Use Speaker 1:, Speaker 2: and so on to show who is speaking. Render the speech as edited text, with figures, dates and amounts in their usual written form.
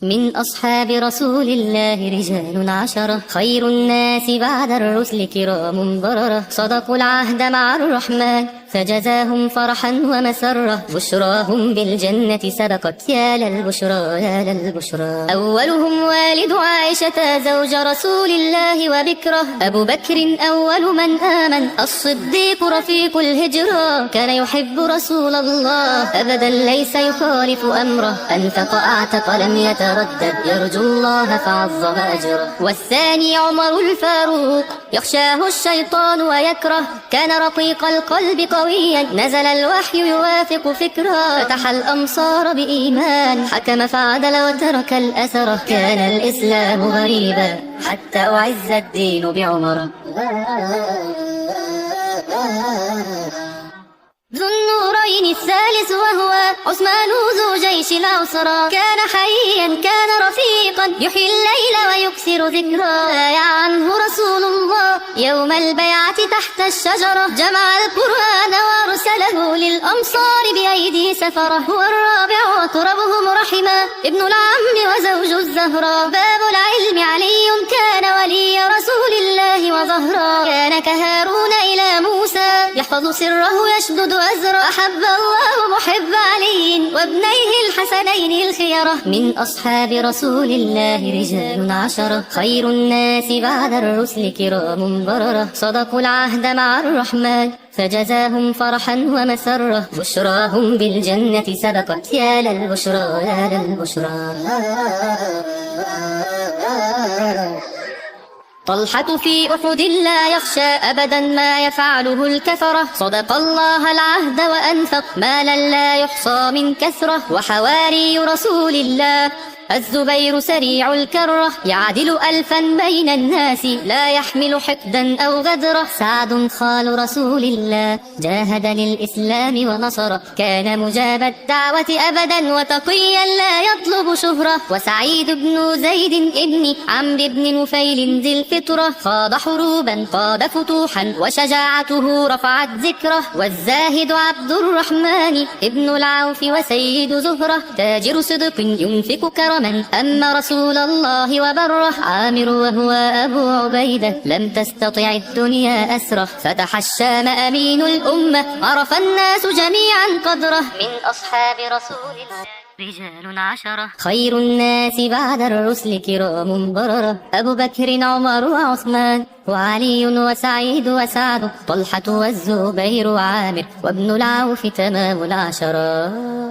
Speaker 1: من أصحاب رسول الله رجال عشرة، خير الناس بعد الرسل كرام بررة، صدقوا العهد مع الرحمن فجزاهم فرحا ومسرة، بشراهم بالجنة سبقت يا للبشرى يا للبشرى. أولهم والد عائشة زوج رسول الله وبكره، أبو بكر أول من آمن الصديق رفيق الهجرة، كان يحب رسول الله أبدا ليس يخالف أمره، أنفق أعتق لم يتردد يرجو الله فعظم أجره. والثاني عمر الفاروق يخشاه الشيطان ويكره، كان رقيق القلب قويا نزل الوحي يوافق فكره، فتح الأمصار بإيمان حكم فعدل وترك الأثر، كان الإسلام غريبا حتى أعز الدين بعمر. ذو النورين الثالث وهو عثمان ذو جيش العسرى، كان حيا كان رفيقا يحيي الليل ويكثر ذكرى، بايع عنه رسول الله يوم البيعة تحت الشجرة، جمع القرآن وارسله للأمصار بأيدي سفرة. هو الرابع وتربهم رحما ابن العم وزوج الزهراء، باب العلم علي كان ولي رسول الله وظهرا، كان كهارون إلى موسى يحفظ سره يشدد أزرا، أحب الله محب علي وابنيه الحسنين الخيرة. من أصحاب رسول الله رجال عشرة، خير الناس بعد الرسل كرام بررة، صدقوا العهد مع الرحمن فجزاهم فرحا ومسرة، بشراهم بالجنة سبقت يا للبشرى يا للبشرى. طلحة في أحد لا يخشى أبدا ما يفعله الكفرة، صدق الله العهد وأنفق مالا لا يحصى من كثرة. وحواري رسول الله الزبير سريع الكرة، يعدل ألفا بين الناس لا يحمل حقدا أو غدرة. سعد خال رسول الله جاهد للإسلام ونصره، كان مجاب الدعوة أبدا وتقيا لا يطلب شهرة. وسعيد بن زيد ابن عمرو بن نفيل ذي الفطرة، خاض حروبا قاد فتوحا وشجاعته رفعت ذكره. والزاهد عبد الرحمن ابن العوف وسيد زهرة، تاجر صدق ينفق كرما أما رسول الله وبره. عامر وهو أبو عبيدة لم تستطع الدنيا أسره، فتح الشام أمين الأمة عرف الناس جميعا قدره. من أصحاب رسول الله رجال عشرة، خير الناس بعد الرسل كرام بررة، أبو بكر عمر وعثمان وعلي وسعيد وسعد، طلحة والزبير وعامر وابن العوف تمام العشرة.